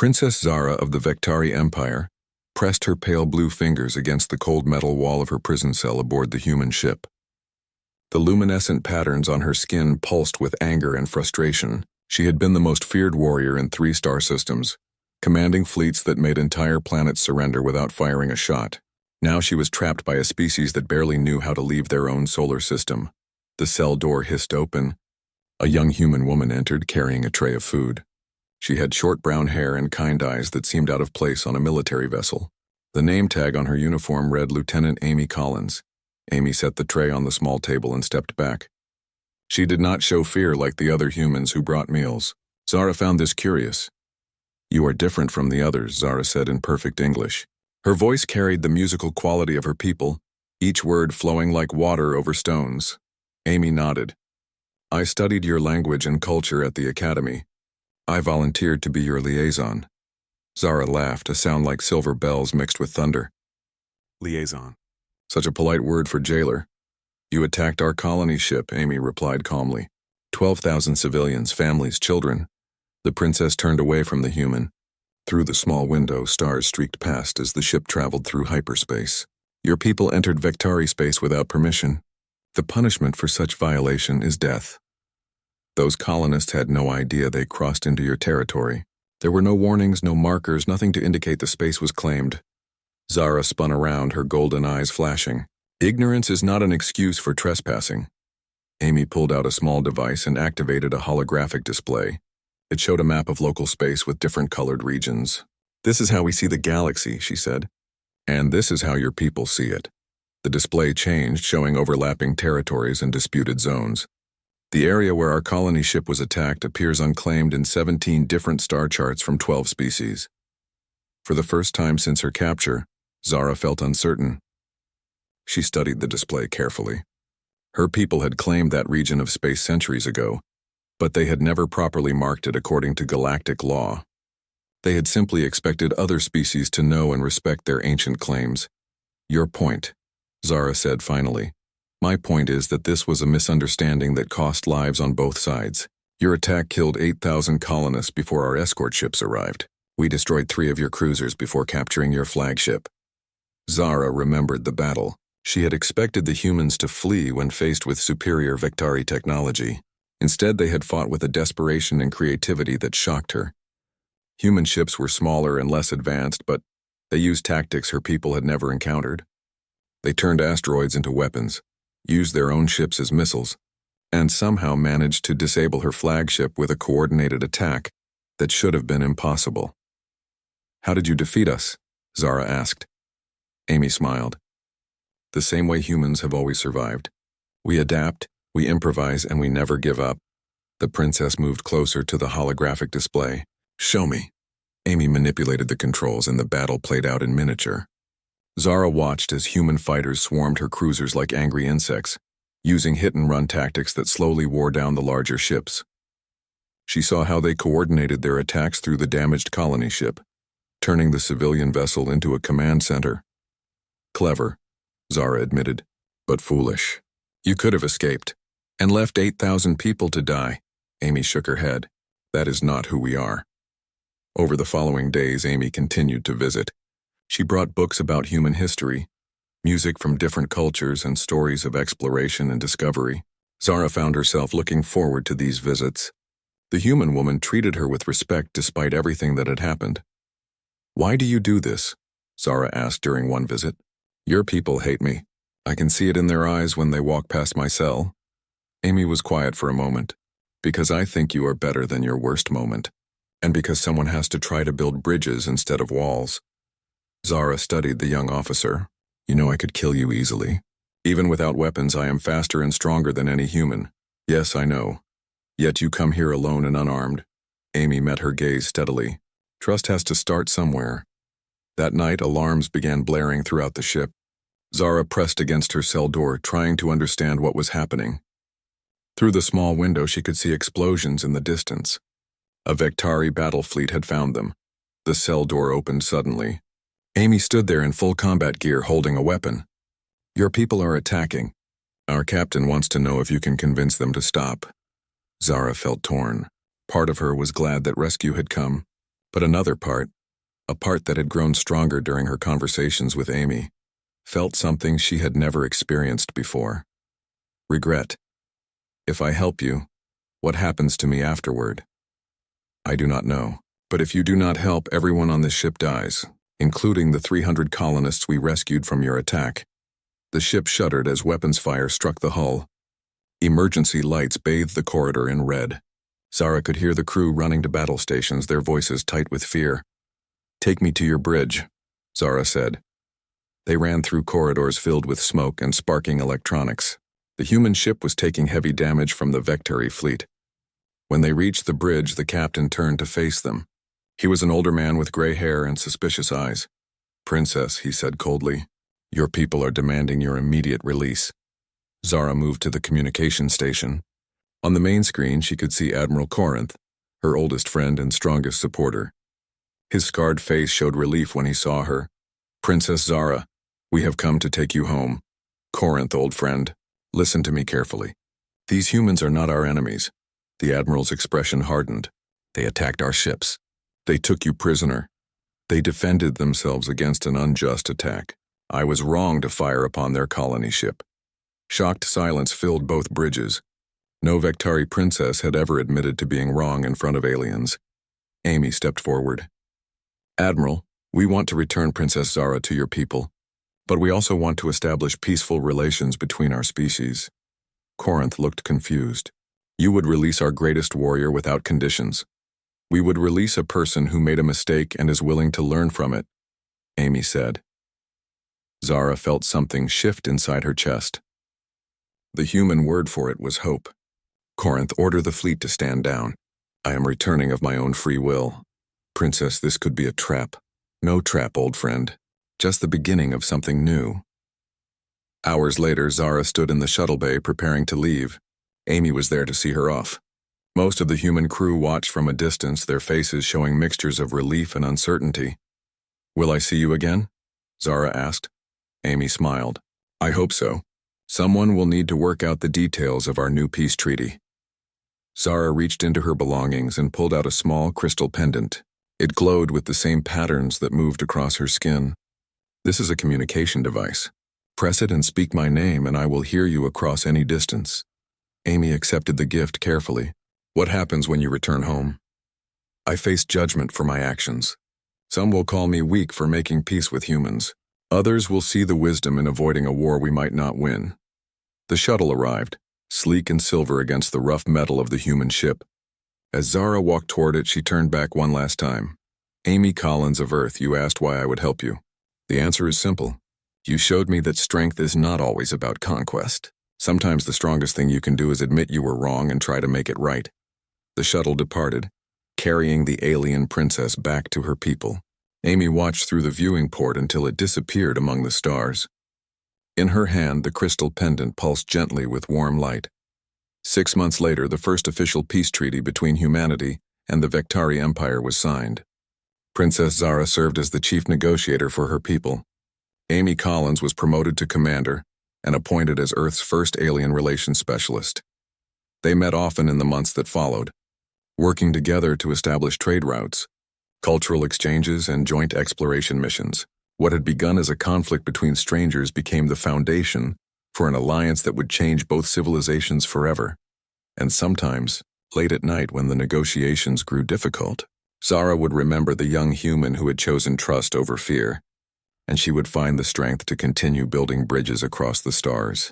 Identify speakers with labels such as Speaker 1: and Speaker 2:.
Speaker 1: Princess Zara of the Vektari Empire pressed her pale blue fingers against the cold metal wall of her prison cell aboard the human ship. The luminescent patterns on her skin pulsed with anger and frustration. She had been the most feared warrior in 3 star systems, commanding fleets that made entire planets surrender without firing a shot. Now she was trapped by a species that barely knew how to leave their own solar system. The cell door hissed open. A young human woman entered, carrying a tray of food. She had short brown hair and kind eyes that seemed out of place on a military vessel. The name tag on her uniform read Lieutenant Amy Collins. Amy set the tray on the small table and stepped back. She did not show fear like the other humans who brought meals. Zara found this curious. "You are different from the others," Zara said in perfect English. Her voice carried the musical quality of her people, each word flowing like water over stones. Amy nodded. "I studied your language and culture at the academy. I volunteered to be your liaison." Zara laughed, a sound like silver bells mixed with thunder. "Liaison. Such a polite word for jailer." "You attacked our colony ship," Amy replied calmly. 12,000 civilians, families, children. The princess turned away from the human. Through the small window, stars streaked past as the ship traveled through hyperspace. "Your people entered Vektari space without permission. The punishment for such violation is death. Those colonists had no idea they crossed into your territory. There were no warnings, no markers, nothing to indicate the space was claimed." Zara spun around, her golden eyes flashing. "Ignorance is not an excuse for trespassing." Amy pulled out a small device and activated a holographic display. It showed a map of local space with different colored regions. "This is how we see the galaxy," she said. "And this is how your people see it." The display changed, showing overlapping territories and disputed zones. "The area where our colony ship was attacked appears unclaimed in 17 different star charts from 12 species." For the first time since her capture, Zara felt uncertain. She studied the display carefully. Her people had claimed that region of space centuries ago, but they had never properly marked it according to galactic law. They had simply expected other species to know and respect their ancient claims. "Your point," Zara said finally. "My point is that this was a misunderstanding that cost lives on both sides. Your attack killed 8,000 colonists before our escort ships arrived. We destroyed 3 of your cruisers before capturing your flagship." Zara remembered the battle. She had expected the humans to flee when faced with superior Vektari technology. Instead, they had fought with a desperation and creativity that shocked her. Human ships were smaller and less advanced, but they used tactics her people had never encountered. They turned asteroids into weapons, used their own ships as missiles, and somehow managed to disable her flagship with a coordinated attack that should have been impossible. "How did you defeat us?" Zara asked. Amy smiled. "The same way humans have always survived. We adapt, we improvise, and we never give up." The princess moved closer to the holographic display. "Show me." Amy manipulated the controls and the battle played out in miniature. Zara watched as human fighters swarmed her cruisers like angry insects, using hit-and-run tactics that slowly wore down the larger ships. She saw how they coordinated their attacks through the damaged colony ship, turning the civilian vessel into a command center. "Clever," Zara admitted, "but foolish. You could have escaped, and left 8,000 people to die." Amy shook her head. "That is not who we are." Over the following days, Amy continued to visit. She brought books about human history, music from different cultures, and stories of exploration and discovery. Zara found herself looking forward to these visits. The human woman treated her with respect despite everything that had happened. "Why do you do this?" Zara asked during one visit. "Your people hate me. I can see it in their eyes when they walk past my cell." Amy was quiet for a moment. "Because I think you are better than your worst moment. And because someone has to try to build bridges instead of walls." Zara studied the young officer. "You know I could kill you easily. Even without weapons, I am faster and stronger than any human." "Yes, I know. Yet you come here alone and unarmed." Amy met her gaze steadily. "Trust has to start somewhere." That night, alarms began blaring throughout the ship. Zara pressed against her cell door, trying to understand what was happening. Through the small window, she could see explosions in the distance. A Vektari battle fleet had found them. The cell door opened suddenly. Amy stood there in full combat gear, holding a weapon. "Your people are attacking. Our captain wants to know if you can convince them to stop." Zara felt torn. Part of her was glad that rescue had come. But another part, a part that had grown stronger during her conversations with Amy, felt something she had never experienced before. Regret. If I help you, what happens to me afterward? I do not know. But if you do not help, everyone on this ship dies, including the 300 colonists we rescued from your attack. The ship shuddered as weapons fire struck the hull. Emergency lights bathed the corridor in red. Zara could hear the crew running to battle stations, their voices tight with fear. "Take me to your bridge," Zara said. They ran through corridors filled with smoke and sparking electronics. The human ship was taking heavy damage from the Vectari fleet. When they reached the bridge, the captain turned to face them. He was an older man with gray hair and suspicious eyes. "Princess," he said coldly, "your people are demanding your immediate release." Zara moved to the communication station. On the main screen, she could see Admiral Corinth, her oldest friend and strongest supporter. His scarred face showed relief when he saw her. "Princess Zara, we have come to take you home. Corinth, old friend, listen to me carefully. These humans are not our enemies." The Admiral's expression hardened. "They attacked our ships. They took you prisoner. They defended themselves against an unjust attack. I was wrong to fire upon their colony ship." Shocked silence filled both bridges. No Vectari princess had ever admitted to being wrong in front of aliens. Amy stepped forward. "Admiral, we want to return Princess Zara to your people, but we also want to establish peaceful relations between our species." Corinth looked confused. "You would release our greatest warrior without conditions. We would release a person who made a mistake and is willing to learn from it," Amy said. Zara felt something shift inside her chest. The human word for it was hope. "Corinth, order the fleet to stand down. I am returning of my own free will. Princess, this could be a trap." "No trap, old friend. Just the beginning of something new." Hours later, Zara stood in the shuttle bay preparing to leave. Amy was there to see her off. Most of the human crew watched from a distance, their faces showing mixtures of relief and uncertainty. "Will I see you again?" Zara asked. Amy smiled. "I hope so. Someone will need to work out the details of our new peace treaty." Zara reached into her belongings and pulled out a small crystal pendant. It glowed with the same patterns that moved across her skin. "This is a communication device. Press it and speak my name and I will hear you across any distance." Amy accepted the gift carefully. "What happens when you return home?" "I face judgment for my actions. Some will call me weak for making peace with humans. Others will see the wisdom in avoiding a war we might not win." The shuttle arrived, sleek and silver against the rough metal of the human ship. As Zara walked toward it, she turned back one last time. "Amy Collins of Earth, you asked why I would help you. The answer is simple. You showed me that strength is not always about conquest. Sometimes the strongest thing you can do is admit you were wrong and try to make it right." The shuttle departed, carrying the alien princess back to her people. Amy watched through the viewing port until it disappeared among the stars. In her hand, the crystal pendant pulsed gently with warm light. 6 months later, the first official peace treaty between humanity and the Vectari Empire was signed. Princess Zara served as the chief negotiator for her people. Amy Collins was promoted to commander and appointed as Earth's first alien relations specialist. They met often in the months that followed, working together to establish trade routes, cultural exchanges, and joint exploration missions. What had begun as a conflict between strangers became the foundation for an alliance that would change both civilizations forever. And sometimes, late at night when the negotiations grew difficult, Zara would remember the young human who had chosen trust over fear, and she would find the strength to continue building bridges across the stars.